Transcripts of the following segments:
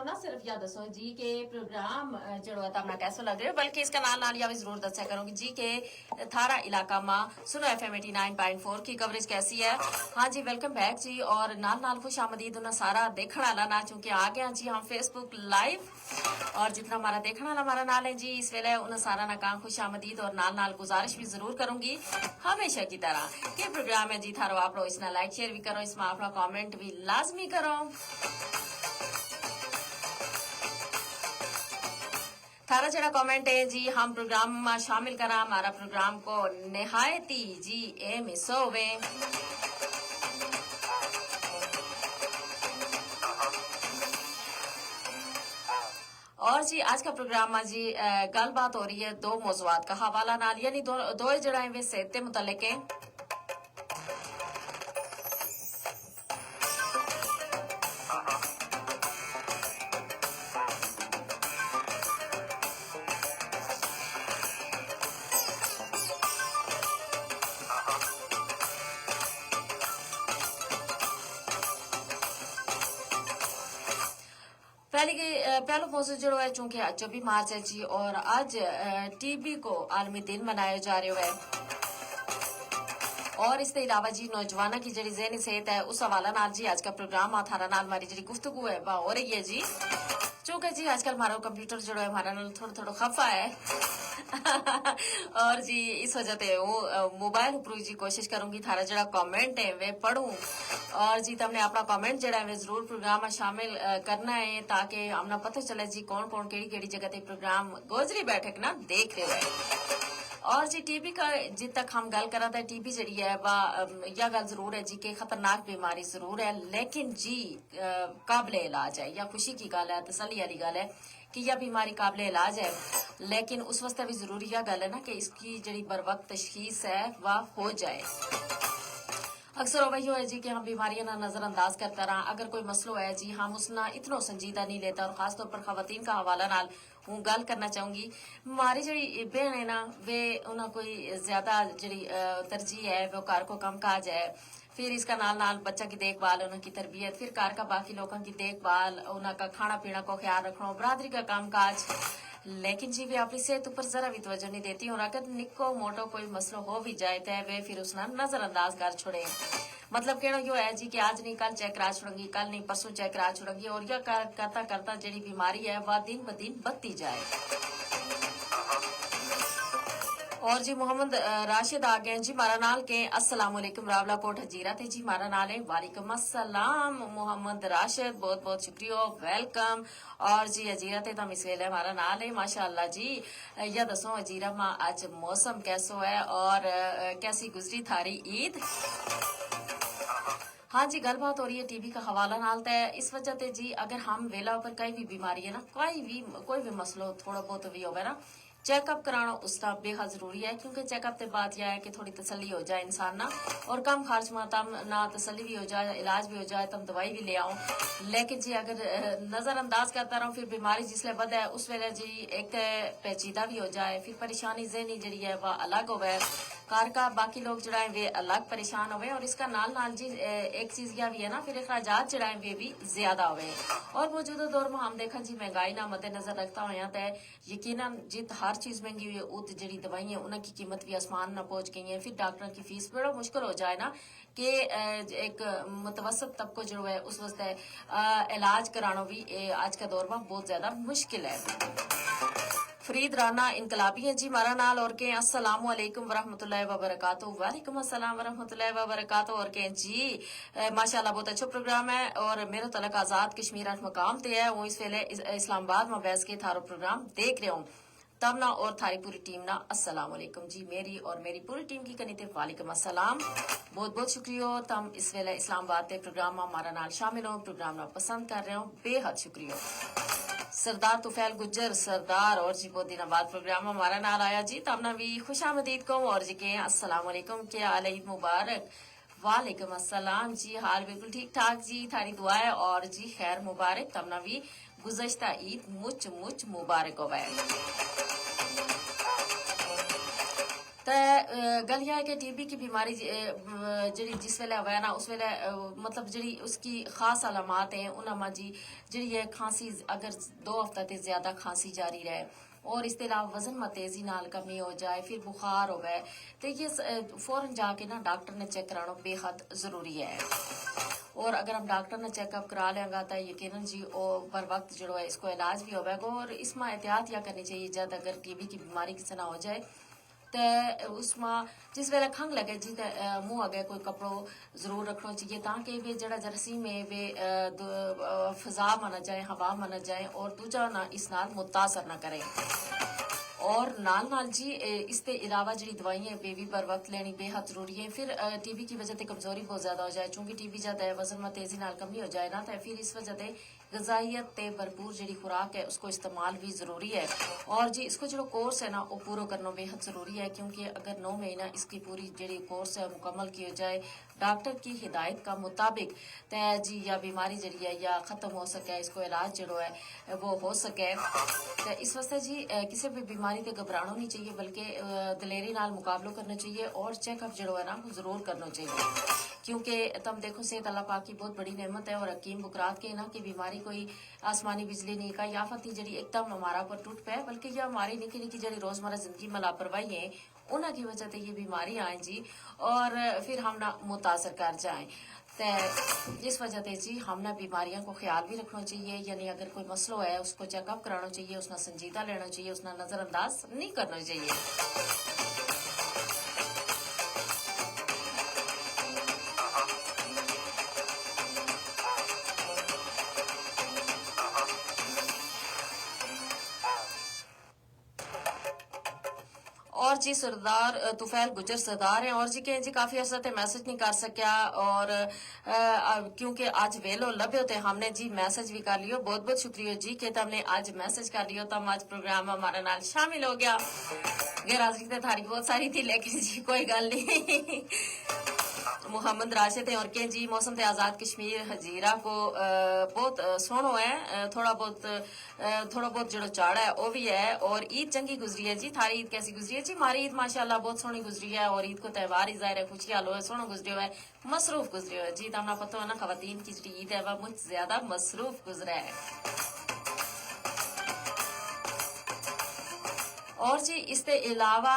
ਮੈਨੂੰ ਨਾ ਸਿਰਫ ਯਾਦ ਦੱਸੋ ਜੀ ਕਿ प्रोग्राम जड़ो अपना कैसो लग रहे हो, बल्कि इसका नाल या भी जरूर दस्या करूंगी जी के थारा इलाका में सुनो FM 89.4 की कवरेज कैसी है। हाँ जी, वेलकम बैक जी। और नाल खुश आमदीद उन्हें सारा देखने वाला ना, चूंकि आ गया जी हम फेसबुक लाइव, और जितना हमारा देखने वाला हमारा नाल है जी इस वेले उन्हें सारा ना काम खुश आमदीद। और नाल गुजारिश भी जरूर करूंगी हमेशा की तरह कि प्रोग्राम है जी थारो आप लोग इसना लाइक शेयर भी करो, इसमें अपना कॉमेंट भी लाजमी करो। थारा जरा कमेंट है जी हम प्रोग्राम में शामिल करा हमारा प्रोग्राम को निहायती जी ए मिस होवे। और जी आज का प्रोग्राम में जी गलबात हो रही है दो मौजूआत का हवाला नाल, यानी दो जड़ा वे सेहत के मुतल्लिक है। पहला मौजूद जो है चूंकि 24 मार्च है जी, और आज टीबी को आलमी दिन मनाया जा रहा है। और इसके अलावा जी नौजवानों की जी ज़हनी सेहत है उस हवाला नाल जी आज का प्रोग्राम थारा नाल हमारी जी गुफ्तगू है वह हो रही है जी। चूंकि जी आजकल हमारा कंप्यूटर जो है हमारा नाल थोड़ा खफा है और जी इस वजह से वो मोबाइल ऊपर जी कोशिश करूंगी थारा जरा कमेंट है वे पढ़ूं, और जी तुमने अपना कमेंट जरा है जरूर प्रोग्राम में शामिल करना है ताकि हमने पता चले जी कौन कौन केड़ी जगह पे प्रोग्राम गोजरी बैठक ना देख रहे हैं। और जी टीबी का जित तक हम गल करा था टीबी जी है यह गल जरूर है जी कि खतरनाक बीमारी जरूर है, लेकिन जी काबिल इलाज है। या खुशी की गल है, तसल्ली वाली गल है कि यह बीमारी काबिल इलाज है, लेकिन उस वास्ते भी जरूरी यह गल है ना कि इसकी जी बर वक्त तशखीस है वह हो जाए। अक्सर वही है जी कि हम बीमारियां ना नजरअंदाज करता रहा, अगर कोई मसलो है जी हम उसना इतना संजीदा नहीं लेता। और खासतौर पर खवातीन का हवाला नाल हूँ गल करना चाहूंगी। हमारी जी बहन है ना वे उन्हें कोई ज्यादा जी तरजीह है वो घर को कम काज है, फिर इसका नाल बच्चा की देखभाल, उनकी तरबियत, फिर घर का बाकी लोगों की देखभाल, उनका खाना पीना को ख्याल रखना, बरादरी का काम काज। लेकिन जी वे अपनी सेहत ऊपर जरा भी तवज्जो नहीं देती। और अगर निको मोटो कोई मसलो हो भी जाए तो वे फिर उसना नजरअंदाज कर छोड़े। मतलब कहना यो है जी कि आज नहीं कल चेक करा छोड़ेंगी, कल नहीं परसों चेक करा छोड़ेंगी, और यह करता करता जी बीमारी है वह दिन ब दिन बढ़ती जाए। और जी मोहम्मद राशिद आ गए जी मारा नाल के अस्सलाम वालेकुम रावला कोट हजीरा थे जी मारा नाल है वालेकुम अस्सलाम मोहम्मद राशिद, बहुत बहुत शुक्रिया, वेलकम। और जी हजीरा थे तुम इस वेले हमारा नाल है माशाअल्लाह जी। या दसो हजीरा में आज मौसम कैसो है और कैसी गुजरी थारी ईद। हाँ जी गलबात हो रही है टीबी का हवाला नाल है इस वजह से जी अगर हम वेला पर कहीं भी बीमारी है ना कोई भी मसलो थोड़ा बहुत भी होगा ना चेकअप कराना उसका बेहद जरूरी है, क्योंकि चेकअप के बाद यह है कि थोड़ी तसल्ली हो जाए इंसान ना, और कम खर्च में तम ना तसल्ली भी हो जाए, इलाज भी हो जाए, तम दवाई भी ले आओ। लेकिन जी अगर नजरअंदाज करता रहूं फिर बीमारी जिसले बद है उस वेले जी एक पेचीदा भी हो जाए, फिर परेशानी ज़हनी जी है वह अलग होवे, घर का बाकी लोग जड़ा है वे अलग परेशान होवे, और इसका नाल जी एक चीज यह भी है ना फिर अखराजात जड़ा है वे भी ज्यादा होवे। और मौजूदा दौर में हम देखा जी महंगाई ना मद्देनजर रखता हुआ तो यकीनन जित हर चीज महंगी हुई है उत जड़ी दवाइयां उनकी कीमत भी आसमान न पहुंच गई है, फिर डॉक्टर की फीस बड़ा मुश्किल हो जाए ना कि एक मुतवसत तबको जो है उस वास्ते इलाज कराना भी आज का दौर में बहुत ज्यादा मुश्किल है। फरीद राना इनकलाबी है जी मारा नाल और के अस्सलाम वालेकुम वरहमतुल्लाहि वबरकातुहू। वालेकुम अस्सलाम वरहमतुल्लाहि वबरकातुहू। और के जी माशाल्लाह बहुत अच्छा प्रोग्राम है, और मेरा तलक आजाद कश्मीर मकाम ते है वो इस वेले इस्लामाबाद में बैस के थारो प्रोग्राम देख रहे हूँ। तब ना और थारी पूरी टीम ना अस्सलाम वालेकुम जी, मेरी और मेरी पूरी टीम की कनीते वालेकुम अस्सलाम, बहुत बहुत शुक्रिया। तम इस वेले इस्लामाबाद के प्रोग्राम में हमारा नाल शामिल हो, प्रोग्राम ना पसंद कर रहे हो, बेहद शुक्रिया। सरदार तुफैल गुज्जर सरदार और जी बहुत दिन बाद प्रोग्राम हमारा नाल आया जी, तमना भी खुश आमदीद को और जी के अस्सलाम वालेकुम के आल ईद मुबारक। वालेकुम अस्सलाम जी, हाल बिल्कुल ठीक ठाक जी, थारी दुआ है और जी खैर मुबारक, तमना भी गुज़श्ता ईद मुच मुच मुबारक हो। तो गल यह है कि टीबी की बीमारी जी जिस वेले होवे ना उस वेले मतलब जी उसकी खास अलामत हैं उन्होंने जी है खांसी अगर 2 हफ्ते से ज्यादा खांसी जारी रहे और इसके अलावा वजन में तेजी नाल कमी हो जाए फिर बुखार हो गए तो ये फौरन जाके ना डॉक्टर ने चेक कराना बेहद जरूरी है। और अगर हम डॉक्टर ने चेकअप करा लेंगे तो यकीनन जी और बर वक्त जो है इसको इलाज भी होगा और इसमें एहतियात या करनी चाहिए जब अगर टीबी की बीमारी किसी ना हो जाए तो उसमें जिस वेले खंघ लगे जी तो मुंह अगे कोई कपड़ो जरूर रखना चाहिए ताकि वे जरा जरासीम है वे फिजा में न जाए हवा में न जाए और दूजा ना इस नाल मुतासर न करे। और नाल जी इसके अलावा जी दवाइयां वे भी बर वक्त लेनी बेहद जरूरी है। फिर टीबी की वजह से कमजोरी बहुत ज्यादा हो जाए चूंकि टीबी ज्यादा है वजन में तेजी नाल कमी हो जाए ना तो फिर इस वजह से गजाइयत ते भरपूर जी खुराक है उसको इस्तेमाल भी जरूरी है। और जी इसको जो कोर्स है ना वो पूरा करना बेहद जरूरी है क्योंकि अगर 9 महीना इसकी पूरी जी कोर्स है मुकम्मल की जाए डॉक्टर की हिदायत का मुताबिक तो जी या बीमारी जड़ी है या खत्म हो सके इसको इलाज जो है वो हो सके। तो इस वास्ते जी किसी भी बीमारी से घबराना नहीं चाहिए बल्कि दलेरी नाल मुकाबलो करना चाहिए और चेकअप जो है ना वो जरूर करना चाहिए क्योंकि तुम देखो सेहत अल्लाह पाक की बहुत बड़ी नेमत है और हकीम बुकरात के ना कि बीमारी कोई आसमानी बिजली नहीं का या फती जड़ी एकदम हमारा पर टूट पे बल्कि ये हमारी निकी निकी जड़ी रोजमर्रा जिंदगी में लापरवाही है उन्हें की वजह से ये बीमारी आए जी और फिर हम ना मुतासर कर जाए। तो इस वजह से जी हमने बीमारियों को ख्याल भी रखना चाहिए यानी अगर कोई मसलो है उसको चेकअप कराना चाहिए उसना संजीदा लेना चाहिए उसना नजरअंदाज नहीं करना चाहिए। और जी सरदार तुफैल गुजर सरदार हैं और जी के जी काफी अर्सा ते मैसेज नहीं कर सकिया और क्योंकि आज वेलो लभे होते हमने जी मैसेज भी कर लियो बहुत बहुत शुक्रिया जी कि तुमने आज मैसेज कर लियो तम आज प्रोग्राम हमारे नाल शामिल हो गया। गैर हाजिरी तो थारी बहुत सारी थी लेकिन जी कोई गल नहीं। मोहम्मद राशिद है और के जी मौसम ते आजाद कश्मीर हजीरा को बहुत सोहनो है थोड़ा बहुत जो चाड़ा है वो भी है और ईद चंगी गुजरी है जी। थारी ईद कैसी गुजरी है जी? हमारी ईद माशाल्लाह बहुत सोहनी गुजरी है और ईद को त्यौहार ही जाहिर है खुशियां लो है सोहना गुजरी हुआ है मसरूफ गुजरी हुआ है जी। तो पता है ना खवातीन की जी ईद है वह मुझ ज्यादा मसरूफ गुजरा है। और जी इसके अलावा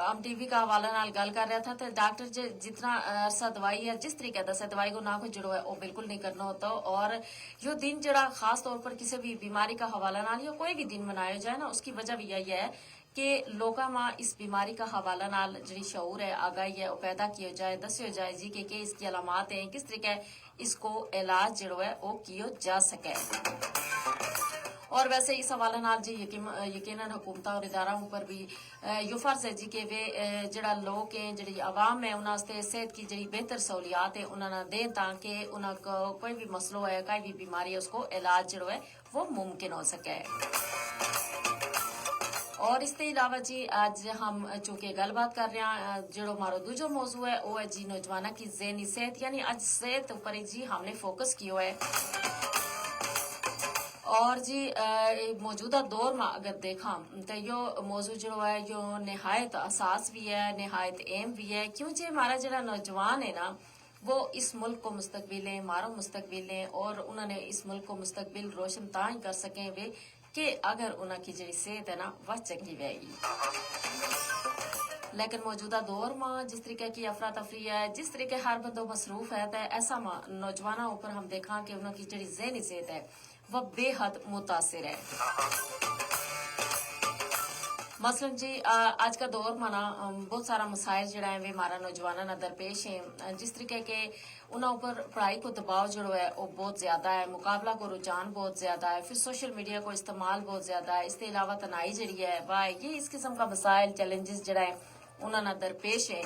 हम टीवी का हवाला नाल गल कर रहा था तो डॉक्टर जितना अरसा दवाई है जिस तरीके दस दवाई को ना कोई जुड़ो है वो बिल्कुल नहीं करना होता। और यो दिन जड़ा खास तौर पर किसी भी बीमारी का हवाला नाल या कोई भी दिन मनाया जाए ना उसकी वजह भी यही है कि लोगों में इस बीमारी का हवाला नाल जी शऊर है आगाही है वो पैदा किया जाए दसियो जाए जी कि इसकी अलामत है किस तरीके इसको इलाज जो है वो किया जा सके। और वैसे इस हवाले नाल जी यकीनन हुकूमत और इदारों पर भी यो फर्ज है जी कि वे जड़ा लोग हैं जड़ी आवाम है उन्होंने सेहत की जड़ी बेहतर सहूलियात है उन्होंने दें ताकि उनको कोई भी मसलो है कोई भी बीमारी है उसको इलाज जो है वो मुमकिन हो सके। और इसके अलावा जी आज हम चूंकि गलबात कर रहे हैं जो हमारा दूजो मौजू है वो है जी नौजवानों की ज़हनी सेहत यानी आज सेहत ऊपर जी हमने फोकस किया है। और जी मौजूदा दौर में अगर देखा तो यो मौजू जो है यो नहायत असास भी है नहायत अहम भी है क्योंकि हमारा जरा नौजवान है ना वो इस मुल्क को मुस्तकबिल है हमारा मुस्तकबिल है और उन्होंने इस मुल्क को मुस्तकबिल रोशन ता ही कर सकें वे कि अगर उनकी जी सेहत है ना वह चंगी रहेगी। लेकिन मौजूदा दौर में जिस तरीके की अफरा तफरी है जिस तरीके हर बंदो मसरूफ है तो ऐसा नौजवानों ऊपर हम देखा कि उनकी जी ज़हनी सेहत है वह बेहद मुतासिर है। मसलन जी आज का दौर में ना बहुत सारा मसाइल जड़ा है वे हमारा नौजवाना ना दरपेश है जिस तरीके के उन्होंने ऊपर पढ़ाई को दबाव जो है वो बहुत ज्यादा है मुकाबला को रुझान बहुत ज्यादा है फिर सोशल मीडिया को इस्तेमाल बहुत ज्यादा है इसके अलावा तनाई जड़ी है वाह ये इस किस्म का मसाइल चैलेंजेस जड़ा है उन्होंने दरपेश है।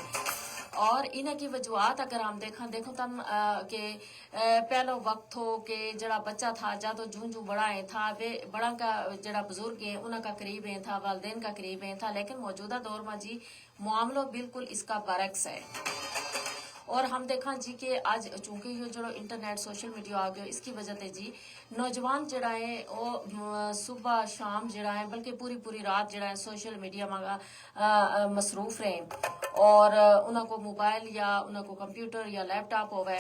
और इन्ह की वजूहत अगर हम देखो तम के पहलो वक्त हो के जड़ा बच्चा था जा तो जूं जूं बड़ा है था वे बड़ा का जड़ा बुजुर्ग है उनका करीब है था वालदेन का करीब है था लेकिन मौजूदा दौर में जी मामलो बिल्कुल इसका बरक्स है। اور ہم دیکھا جی کہ آج چونکہ یہ جو انٹرنیٹ سوشل میڈیا آ گیا اس کی وجہ سے جی نوجوان جڑا ہے وہ صبح شام جڑا ہے بلکہ پوری رات جڑا ہے سوشل میڈیا میں مصروف رہیں اور انہوں کو موبائل یا انہوں کو کمپیوٹر یا لیپ ٹاپ ہوئے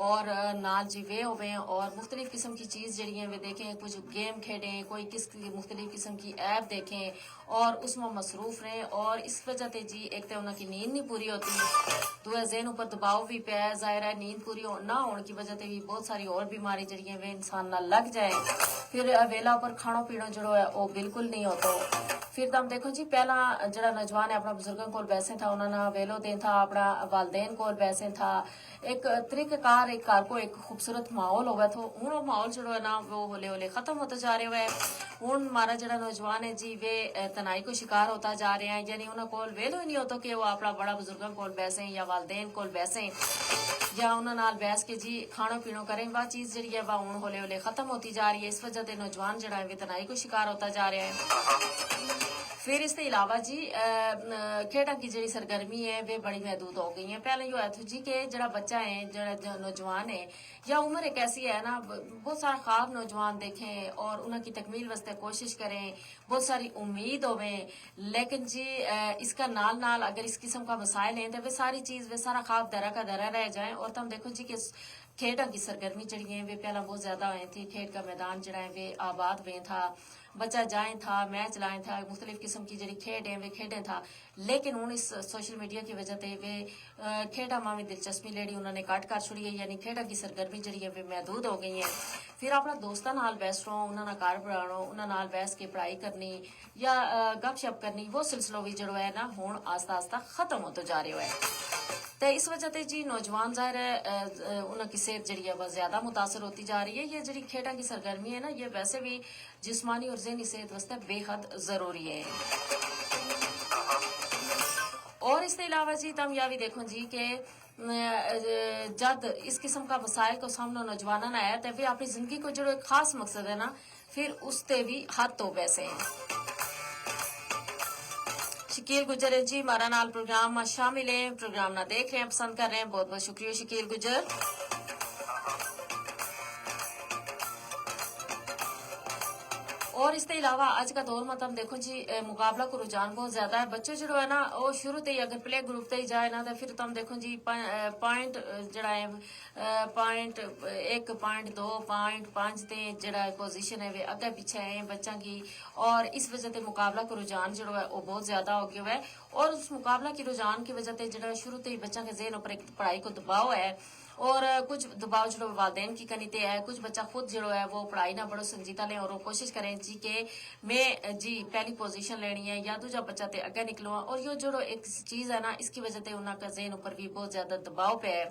اور نال جی وے ہوئے اور مختلف قسم کی چیز جڑی ہیں وہ دیکھیں کچھ گیم کھیلیں کوئی مختلف قسم کی ایپ دیکھیں اور اس میں مصروف رہیں اور اس وجہ سے جی ایک تو انہوں کی نیند نہیں پوری ہوتی تو ذہن اوپر دباؤ بھی پیا ظاہر ہے نیند پوری نہ ہونے کی وجہ سے بھی بہت ساری اور بیماری جڑی ہیں وہ انسان نہ لگ جائے پھر ویلا پر کھانا پینا جڑا ہے وہ بالکل نہیں ہوتا پھر تم دیکھو جی پہلا جڑا نوجوان ہے اپنا بزرگوں کو بیسے تھا انہوں نے ویلو دین تھا اپنا والدین کو بیسے تھا ایک طریقہ کار ایک کار کو ایک خوبصورت ماحول ہوا تو ہوں وہ ماحول جڑا ہے نا وہ ہولے ہولے ختم ہوتا جا رہے ہوئے ہوں ہمارا جڑا نوجوان ہے جی وہ تنہائی کو شکار ہوتا جا رہے ہیں یعنی انہوں کو ویلو ہی نہیں ہوتا کہ وہ اپنا بڑا بزرگوں کو بیسیں یا والدین کو بیسیں یا انہوں نال بیس کے جی کھانا پینا کریں وہ چیز جڑی ہے وہ ہوں ہولے ہولے ختم ہوتی جا رہی ہے اس وجہ سے نوجوان جڑا ہے وہ تنہائی کو شکار ہوتا جا رہا ہے پھر اس کے علاوہ جی کھیڈاں کی جڑی سرگرمی ہے وہ بڑی محدود ہو گئی ہیں پہلے یہ ہے جی کہ جڑا بچہ ہے جڑا نوجوان ہے یا عمر ایک ایسی ہے نا بہت سارا خواب نوجوان دیکھیں اور انہوں کی تکمیل واسطے کوشش کریں بہت ساری امید ہوئیں لیکن جی اس کا نال اگر اس قسم کا مسائل ہیں تو وہ ساری چیز وہ سارا خواب درا کا درا رہ جائیں اور تم دیکھو جی کہ کھیڈاں کی سرگرمی جڑی ہیں وہ پہلا بہت زیادہ ہوئی تھی کھیڈ کا میدان جڑا ہے وہ آباد ہوئے تھا بچہ جائیں تھا میچ لائیں تھا مختلف قسم کی جڑی کھیڈ ہیں وہ کھیڈیں تھا لیکن ہوں اس سوشل میڈیا کی وجہ سے وہ کھیڈا ماں میں دلچسپی لیڑی انہوں نے کٹ کر چھڑی ہے یعنی کھیڈا کی سرگرمی جڑی ہے وہ محدود ہو گئی ہیں پھر اپنا دوستاں نال بیس رہو انہوں نے کار بنانا انہوں نال بیس کے پڑھائی کرنی یا گپ شپ کرنی وہ سلسلہ بھی جڑا ہے نا ہوں آہستہ آہستہ ختم ہوتا جا رہا ہے تو اس وجہ سے جی نوجوان ظاہر ہے انہوں کی صحت جڑی ہے وہ زیادہ متاثر ہوتی جا رہی ہے یہ جڑی کھیڈاں کی سرگرمی ہے نا یہ ویسے بھی جسمانی اور ذہنی صحت واسطے بے حد ضروری ہے اور اس کے علاوہ جی تم یہ بھی دیکھو جی کہ جد اس قسم کا مسائل کو سامنا نوجوانوں نے آیا تو پھر اپنی زندگی کو جو ایک خاص مقصد ہے نا پھر اس تے بھی حد تو پیسے ہیں شکیل گجر ہے جی ہمارا نال پروگرام میں شامل ہیں پروگرام نہ دیکھ رہے ہیں پسند کر رہے ہیں بہت بہت شکریہ شکیل گجر اور اس کے علاوہ آج کا دور میں تم دیکھو جی مقابلہ کو رجحان بہت زیادہ ہے بچے جڑو ہے نا وہ شروع تے ہی اگر پلے گروپ تے ہی جائے نا تو پھر تم دیکھو جی پوائنٹ جڑا ہے 1.2 0.5 تے جڑا پوزیشن ہے وہ اگے پیچھے ہیں بچوں کی اور اس وجہ سے مقابلہ کو رجحان جڑا ہے وہ بہت زیادہ ہو گیا ہے اور اس مقابلہ کی رجحان کی وجہ سے جڑا شروع تے ہی بچوں کے ذہن اوپر ایک پڑھائی کو دباؤ ہے اور کچھ دباؤ جو والدین کی کنی تے ہے کچھ بچہ خود جو ہے وہ پڑھائی نہ بڑو سنجیدہ لیں اور وہ کوشش کریں جی کہ میں جی پہلی پوزیشن لینی ہے یا دوجا بچہ تے اگے نکلوں اور یہ جو ایک چیز ہے نا اس کی وجہ سے انہوں کا ذہن اوپر بھی بہت زیادہ دباؤ پہ ہے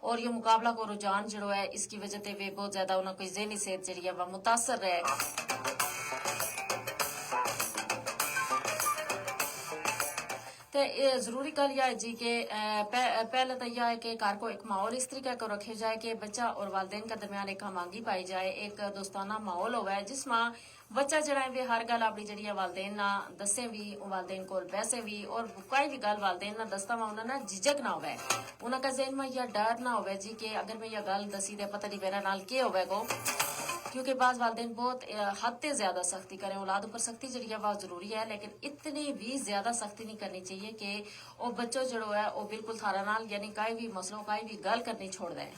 اور یہ مقابلہ کو رجحان جو ہے اس کی وجہ سے بھی بہت زیادہ انہوں کی ذہنی صحت جڑی ہے وہ متاثر ہے ضروری گل یہ ہے جی کہ پہلے تو یہ ہے کہ گھر کو ایک ماحول اس طریقے کو رکھے جائے کہ بچہ اور والدین کے درمیان ایک ہمانگی پائی جائے ایک دوستانہ ماحول ہوا ہے جس میں بچہ جڑا ہے ہر گل اپنی جڑی ہے والدین نہ دسے بھی والدین کو بیسے بھی اور کوئی بھی گل والدین نہ دستا وا انہوں نے جھجک نہ ہوئے انہوں کا ذہن میں یہ ڈر نہ ہوئے جی کہ اگر میں یہ گل دسی دے پتہ نہیں میرا نال کیا ہوئے گو کیونکہ بعض والدین بہت حد سے زیادہ سختی کریں اولاد اوپر سختی جڑی ہے بہت ضروری ہے لیکن اتنی بھی زیادہ سختی نہیں کرنی چاہیے کہ وہ بچوں جڑو ہے وہ بالکل تھارا نال یعنی کوئی بھی مسئلہ کوئی بھی گل کرنی چھوڑ دیں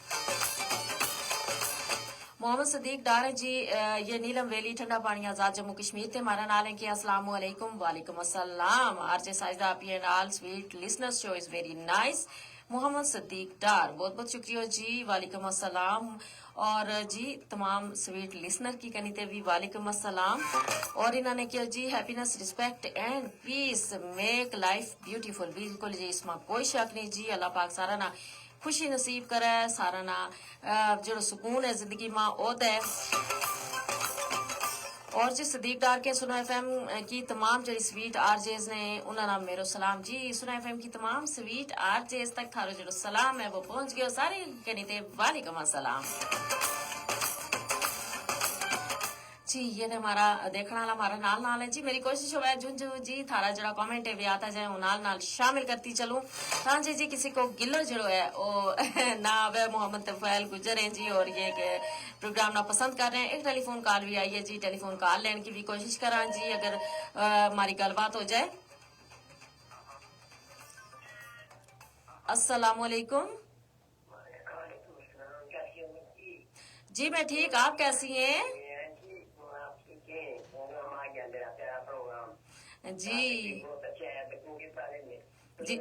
محمد صدیق ڈار ہے جی یہ نیلم ویلی ٹھنڈا پانی آزاد جموں کشمیر تے ہمارا نال ہے کہ السلام علیکم وعلیکم السلام آر جے سائزہ آپ یہ نال sweet listeners show is very nice Muhammad Siddique Dar بہت بہت شکریہ جی وعلیکم السلام اور جی تمام سویٹ لسنر کی کنی تے بھی وعلیکم السلام اور انہوں نے کیا جی happiness respect and peace make life beautiful بالکل جی اس میں کوئی شک نہیں جی اللہ پاک سارا نا خوشی نصیب کرے سارا نا جو سکون ہے زندگی میں او دے اور جی صدیق ڈار کے سنا ایف ایم کی تمام جو سویٹ آر جیز نے انہوں نے میرا سلام جی سنا ایف ایم کی تمام سویٹ آر جیز تک تھارو جو سلام ہے وہ پہنچ گیا سارے کہنی تے وعلیکم السلام जी ये तो हमारा देखने वाला हमारा नाल नाल है जी। मेरी कोशिश हो झुंझु जी थारा जरा कमेंट है भी आता जाए वो नाल नाल शामिल करती चलूं तांजे जी किसी को गिलो जड़ो है वो ना आवे। मोहम्मद तफैल गुजर हैं जी और ये के प्रोग्राम ना पसंद कर रहे हैं। एक टेलीफोन कॉल भी आई है जी, टेलीफोन कॉल लेने की भी कोशिश करा जी अगर हमारी गलबात हो जाए। अस्सलाम वालेकुम जी, मैं ठीक, आप कैसी हैं जी? जी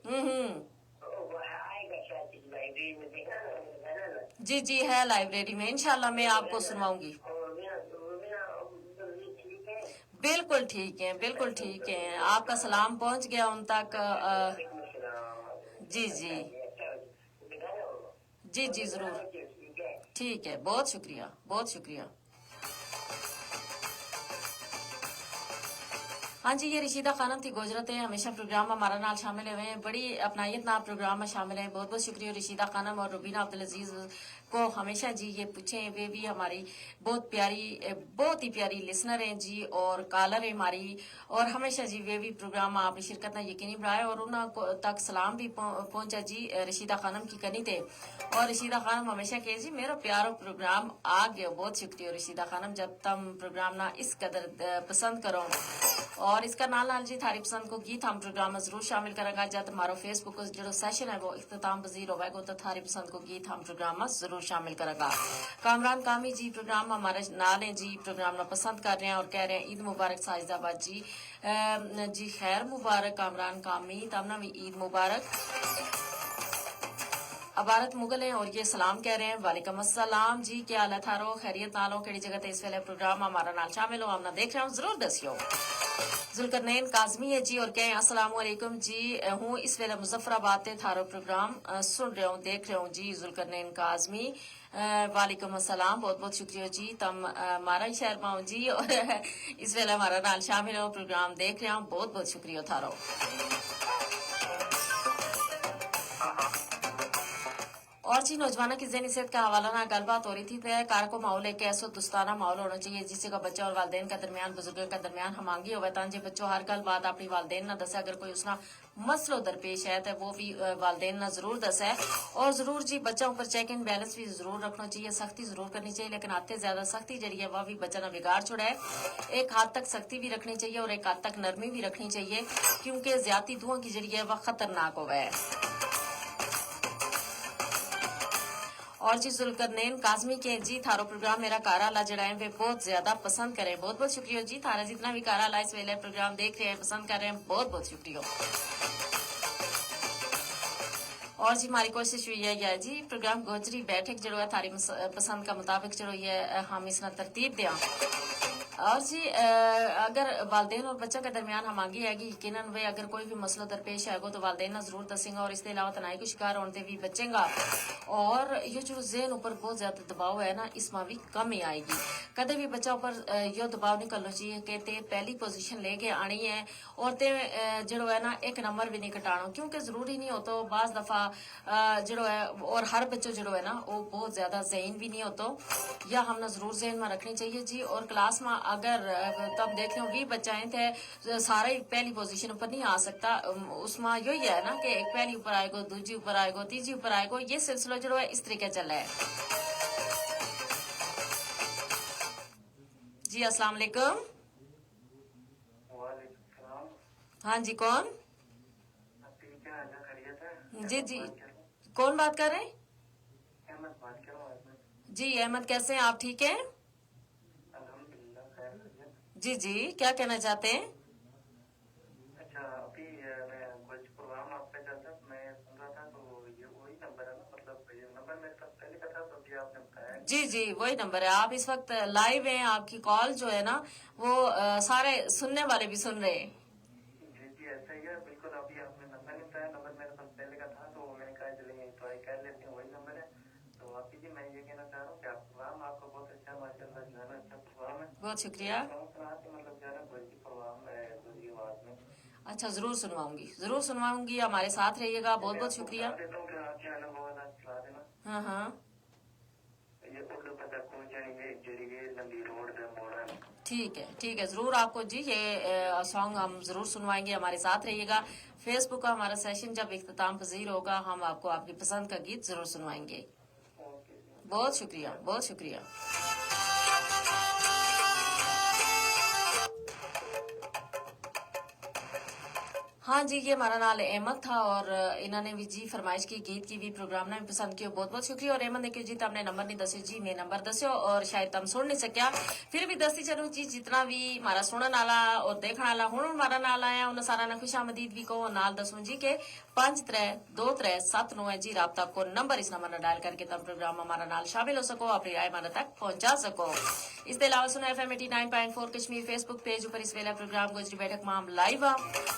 हम्म, जी जी है लाइब्रेरी में, इंशाल्लाह मैं आपको सुनवाऊंगी। बिल्कुल ठीक है, बिल्कुल ठीक है, आपका सलाम पहुंच गया उन तक। जी जी जी जी जरूर, ठीक है, बहुत शुक्रिया, बहुत शुक्रिया। हाँ जी, ये रशीदा खानम थी गुजरत है, हमेशा प्रोग्राम में हमारा नाल शामिल हुए हैं, बड़ी अपनायत नाल प्रोग्राम में शामिल है। बहुत बहुत शुक्रिया रशीदा खानम और रुबीना अब्दुल अजीज को हमेशा जी ये पूछे, वे भी हमारी बहुत ही प्यारी लिसनर हैं जी और कॉलर है हमारी, और हमेशा जी वे भी प्रोग्राम में आपकी शिरकत ने यकीनी बनाया और उन्होंने तक सलाम भी पहुंचा जी रशीदा खानम की कनी थे। और रशीदा खानम हमेशा कहे जी मेरा प्यारो प्रोग्राम आ गया। बहुत शुक्रिया रशीदा खानम, जब तुम प्रोग्राम ना इस कदर पसंद करो और इसका नाल नाल जी थारी पसंद को गीत हम प्रोग्राम में जरूर शामिल करेंगे। जब हमारा फेसबुक जो सेशन है वो इख्तिताम पजीर होगा तो थारी पसंद को गीत हम प्रोग्राम में जरूर शामिल करेंगे। कामरान कामी जी प्रोग्राम में हमारे नाल हैं जी, प्रोग्राम में पसंद कर रहे हैं और कह रहे हैं ईद मुबारक साजिदाबाद जी। जी खैर मुबारक कामरान कामी, तमना भी ईद मुबारक। अबारत मुगल हैं और ये सलाम कह रहे हैं, वालेकुम अस्सलाम जी, क्या हाल है थारो, खैरियत नालो, केड़ी जगह ते इस वेले प्रोग्राम हमारा नाल शामिल हो, हम ना देख रहे हो जरूर दसियो। जुल्करनैन काजमी है जी और कहें अस्सलाम वालेकुम जी, हूँ इस वेले मुजफ्फराबाद ते थारो प्रोग्राम सुन रहे हूँ देख रहे हूँ जी। जुल्करनैन काजमी वालेकुम अस्सलाम, बहुत बहुत शुक्रिया जी, तम हमारा ही शहर में हो जी और इस वेले हमारा नाल शामिल हो प्रोग्राम देख रहे हूँ, बहुत बहुत शुक्रिया थारो। और जी नौजवानों की ज़हनी सेहत का हवाला ना गलबात हो रही थी, तय कार को माहौल एक ऐसा दोस्ताना माहौल होना चाहिए जिससे का बच्चा और वालदेन का दरमियान बुजुर्गों का दरमियान हमांगी हो तांजे बच्चों हर गल बात अपनी वालदेन ना दसे, अगर कोई उसना मसलो दरपेश है तो वो भी वालदेन ना जरूर दसे। और जरूर जी बच्चा ऊपर चेक इन बैलेंस भी जरूर रखना चाहिए, सख्ती जरूर करनी चाहिए लेकिन आते ज्यादा सख्ती जरी है वह भी बच्चा ना बिगाड़ छोड़ा है। एक हाथ तक सख्ती भी रखनी चाहिए और एक हाथ तक नरमी भी रखनी चाहिए क्योंकि ज्यादा धुआं की जरिए वह खतरनाक हो गया है। और जी जुल्करनैन काजमी के जी थारो प्रोग्राम मेरा कारा जड़ा है वे बहुत ज्यादा पसंद करें, बहुत बहुत शुक्रिया जी, थारा जितना भी कारा इस वेले प्रोग्राम देख रहे हैं पसंद कर रहे हैं, बहुत बहुत शुक्रिया। और जी हमारी कोशिश हुई है जी प्रोग्राम गोजरी बैठक जड़ो है थारी पसंद का मुताबिक जड़ो ये हम इसना तरतीब दिया। और जी अगर वालदेन और बच्चा के दरमियान हमागी हैगी यकीनन वे अगर कोई भी मसला दरपेश है तो वालदेन ना जरूर दसेगा और इसके अलावा तनाई का शिकार होने भी बचेगा। और ये जो जहन ऊपर बहुत ज्यादा दबाव है ना इसमें भी कमी आएगी। कदे भी बच्चा ऊपर यो दबाव नहीं करना चाहिए कि ते पहली पोजीशन लेके आनी है और ते जड़ो है ना एक नंबर भी नहीं कटाना, क्योंकि जरूरी नहीं हो तो बाज दफा जड़ो है और हर बच्चों जड़ो है ना वो बहुत ज्यादा जहन भी नहीं होता, या हमने जरूर जहन में रखनी चाहिए जी। और क्लास में अगर तब देख रहे हो 20 बच्चा है तो सारा ही पहली पोजीशन ऊपर नहीं आ सकता, उसमें यही है ना कि एक पहली ऊपर आएगा, दूसरी ऊपर आएगा, तीसरी ऊपर आएगा, ये सिलसिला जो है इस तरीके चल रहा है जी। अस्सलाम वालेकुम। हाँ जी कौन? जी जी कौन बात कर रहे हैं? जी अहमद, कैसे हैं आप, ठीक है? जी जी क्या कहना चाहते हैं? अच्छा अभी मैं कुछ प्रोग्राम आपका चलता मैं सुन रहा था तो ये वही नंबर है ना, मतलब ये नंबर मेरे पास पहले का था तो अभी आपने बताया। जी जी वही नंबर है, आप इस वक्त लाइव हैं, आपकी कॉल जो है ना वो सारे सुनने वाले भी सुन रहे हैं। जी जी ऐसा ही है बिल्कुल, अभी आपने नंबर नहीं बताया, नंबर मेरे पास पहले का था तो मैंने कहा चलिए ट्राई कर लेते हैं, वही नंबर है। तो आप जी मैं ये कहना चाह रहा हूँ कि आप प्रोग्राम आपका बहुत अच्छा माशाल्लाह जो है ना अच्छा प्रोग्राम है, बहुत शुक्रिया। मतलब जो है ना कोई प्रोग्राम है दूसरी आवाज में। अच्छा जरूर सुनवाऊंगी, हमारे साथ रहिएगा, बहुत बहुत शुक्रिया। देता हूँ कि आप जो है ना बहुत अच्छा चला देना। हाँ हाँ ये उर्दू पता पहुंच जाएंगे जरिए लंबी रोड पे मोड़ा। ठीक है, जरूर आपको जी ये सॉन्ग हम जरूर सुनवाएंगे, हमारे साथ रहिएगा। फेसबुक का हमारा सेशन जब इख्तिताम पजीर होगा, हम आपको आपकी पसंद का गीत जरूर सुनवाएंगे। ओके जी। बहुत शुक्रिया, बहुत शुक्रिया। हाँ जी, ये हमारा नाल अहमद था और इन्होंने भी जी फरमाइश की, गीत की भी, प्रोग्राम ने भी पसंद किया, बहुत बहुत शुक्रिया। और अहमद ने क्यों जी तमने नंबर नहीं दस्यो जी, मैं नंबर दस्यो और शायद तम सुन नहीं सकिया, फिर भी दस्ती चलू जी जितना भी हमारा सुनने वाला और देखने वाला हुण हमारा नाल आया उन्हें सारा ने खुश आमदीद भी कहो। नाल दसूं जी के 532379 है जी राबता को नंबर, इस नंबर ने डायल करके तम प्रोग्राम हमारा नाल शामिल हो सको, अपनी राय हमारे तक पहुंचा सको। इसके अलावा सुना FM 89.4 कश्मीर फेसबुक पेज ऊपर इस वेला प्रोग्राम गुजरी बैठक माम लाइव आ,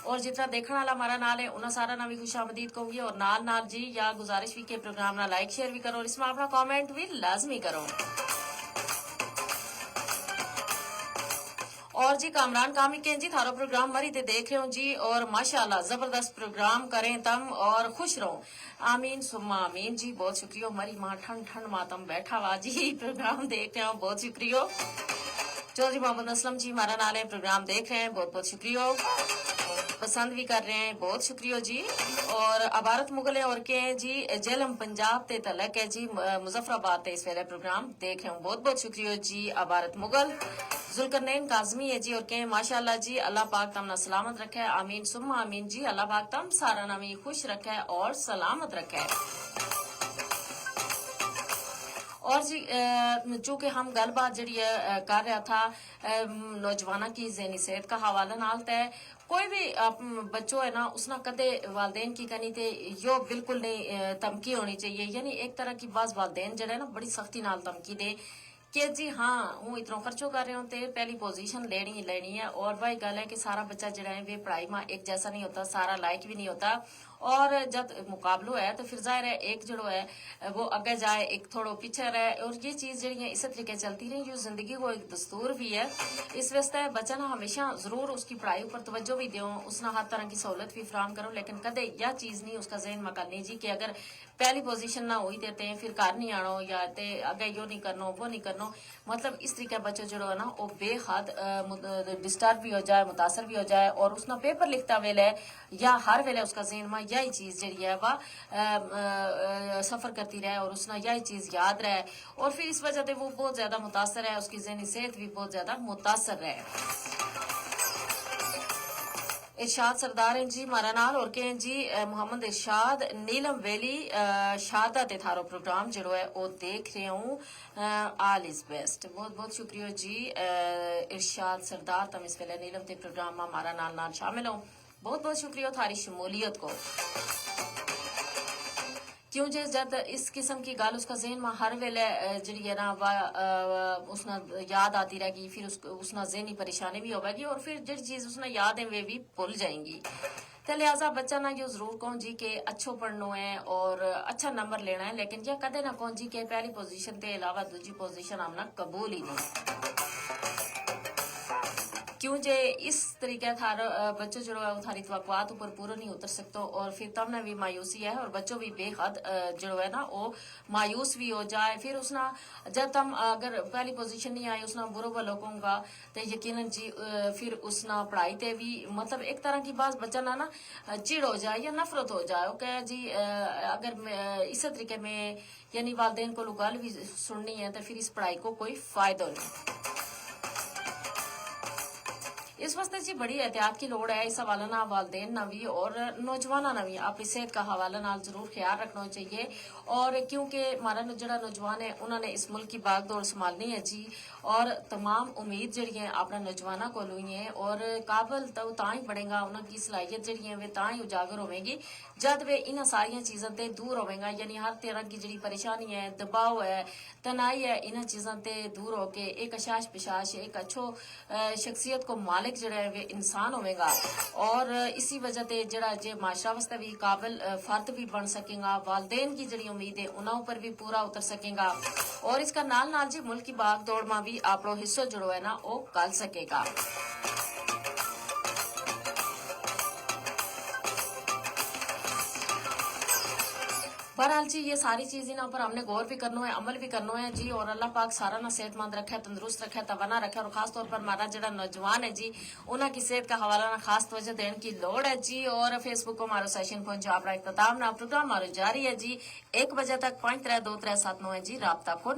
और जितना देखने वाला हमारा नाल है उन्हें सारा ना भी खुश आमदीद कहूंगी। और नाल नाल जी या गुजारिश भी के प्रोग्राम ना लाइक शेयर भी करो और इसमें अपना कमेंट भी लाजमी करो। और जी कामरान कामी के जी थारो प्रोग्राम मरी ते देख रहे हो जी, और माशाल्लाह जबरदस्त प्रोग्राम करें तम और खुश रहो, आमीन सुम्मा आमीन जी। बहुत शुक्रिया मरी माँ ठंड ठंड मातम बैठा हुआ जी प्रोग्राम देख रहे हो, बहुत शुक्रिया। चौधरी मोहम्मद असलम जी हमारा नाल है, प्रोग्राम देख रहे हैं, बहुत बहुत शुक्रिया, पसंद भी कर रहे हैं, बहुत शुक्रिया जी। और अबारत मुगल और के जी जेलम पंजाब ते तलक है जी मुजफ्फराबाद ते इस वेले प्रोग्राम देख रहे हूँ, बहुत बहुत शुक्रिया जी अबारत मुगल। जुल्करनैन काजमी है जी और के माशाल्लाह जी, अल्लाह पाक तमना सलामत रखे, आमीन सुम्मा आमीन जी। अल्लाह पाक तम सारा नामी खुश रखे और सलामत रखे। और जी चूंकि हम गलबात जी कर रहा था नौजवाना की ज़हनी सेहत का हवाला नाल तय, कोई भी बच्चों है ना उसना कदे वालदेन की कनी ते यो बिल्कुल नहीं धमकी होनी चाहिए। यानी एक तरह की बाज वालदेन जड़े ना बड़ी सख्ती नाल धमकी दे कि जी हाँ हूँ इतना खर्चो कर रहे हो ते पहली पोजीशन लेनी है। और भाई गल है कि सारा बच्चा जड़ा है वे पढ़ाई में एक जैसा नहीं होता, सारा लायक भी नहीं होता, और जब मुकाबलो है तो फिर जाहिर है एक जड़ो है वो आगे जाए एक थोड़ा पीछे रहे, और ये चीज जी है इस तरीके चलती रही जो जिंदगी को एक दस्तूर भी है। इस वास्ते बच्चा ना हमेशा जरूर उसकी पढ़ाई पर तवज्जो भी दो, उसना हर तरह की सहूलत भी फराम करो, लेकिन कदे यह चीज नहीं उसका जहन में करनी जी कि अगर पहली पोजीशन ना हुई देते हैं फिर घर नहीं आनो या ते आगे यो नहीं करनो वो नहीं करनो। मतलब इस तरीके बच्चों जो है ना वो बेहद डिस्टर्ब भी हो जाए, मुतासर भी हो जाए, और उसना पेपर लिखता वेले या हर वेले उसका जहन में यही चीज जी है वह सफर करती रहे और उसना यही चीज याद रहे, और फिर इस वजह से वो बहुत ज्यादा मुतासर है, उसकी जहनी सेहत भी बहुत ज्यादा मुतासर रहे। इरशाद सरदार हैं जी हमारा नाल और के जी मोहम्मद इरशाद नीलम वैली शादा ते थारो प्रोग्राम जो है वो देख रहे हूँ, ऑल इज बेस्ट। बहुत बहुत शुक्रिया जी इरशाद सरदार, तुम इस वेले नीलम ते प्रोग्राम में हमारा नाल नाल शामिल हो, बहुत बहुत शुक्रिया थारी शमूलियत को। क्यों जे जब इस किस्म की गल उसका जहन में हर वेले जी है ना उसना याद आती रहेगी, फिर उसना जहनी परेशानी भी होगी, और फिर जी चीज उसने याद है वे भी भूल जाएंगी। तो लिहाजा बच्चा ना जो जरूर कहूँ जी के अच्छो पढ़नो है और अच्छा नंबर लेना है, लेकिन यह कदे ना कहूँ जी के पहली पोजीशन के अलावा दूसरी पोजीशन हमने कबूल ही नहीं। क्यों जे इस तरीके थार बच्चों जो है वो थारी तवक्कुआत ऊपर पूरा नहीं उतर सकते, और फिर तब ना भी मायूसी है, और बच्चों भी बेहद जो है ना वो मायूस भी हो जाए। फिर उसना जब तम अगर पहली पोजीशन नहीं आई उसना बुरो भलो कहूँगा तो यकीनन जी फिर उसना पढ़ाई ते भी मतलब एक तरह की बात बच्चा ना चिड़ हो जाए या नफरत हो जाए, ओके जी अगर इस तरीके में यानी वालदेन को गल भी सुननी है तो फिर इस पढ़ाई को कोई फायदा नहीं। इस वास्ते जी बड़ी एहतियात की लोड़ है, इस हवाले ना वालदेन ना भी और नौजवाना ना भी अपनी सेहत का हवाला नाल जरूर ख्याल रखना चाहिए। और क्योंकि हमारा जड़ा नौजवान है उन्होंने इस मुल्क की बाग दौड़ संभालनी है जी, और तमाम उम्मीद जी है अपना नौजवाना को हुई है, और काबल तो ही बढ़ेगा, उनकी सलाहियत जी है वे ही उजागर होगी जब वे इन सारिया चीज़ों से दूर होगा। यानी हर तरह की जी परेशानी है, दबाव है, तनाई है, इन चीज़ों से दूर होके एक अशाश पिशाश एक अच्छो शख्सियत को मालिक जड़ा है वे इंसान होगा, और इसी वजह से जड़ा जे माशरा वास्ते भी काबिल फर्द भी बन सकेगा, वालदेन की जड़ी उम्मीद है उन्होंने ऊपर भी पूरा उतर सकेगा, और इसका नाल नाल जी मुल्क की बाग दौड़ में भी आपनो हिस्सो जड़ो है ना वो कर सकेगा। बहरहाल जी ये सारी चीजें ना पर हमने गौर भी करना है, अमल भी करना है जी, और अल्लाह पाक सारा ना सेहतमंद रखे, तंदुरुस्त रखे, तवाना रखे, और खास तौर पर हमारा जड़ा नौजवान है जी उन्होंने की सेहत का हवाला ना खास तवज्जो देने की लोड़ है जी। और फेसबुक को हमारा सेशन पहुंच आप इख्तिताम ना प्रोग्राम हमारा जारी है जी 1 बजे तक 53237 है जी राब्ता को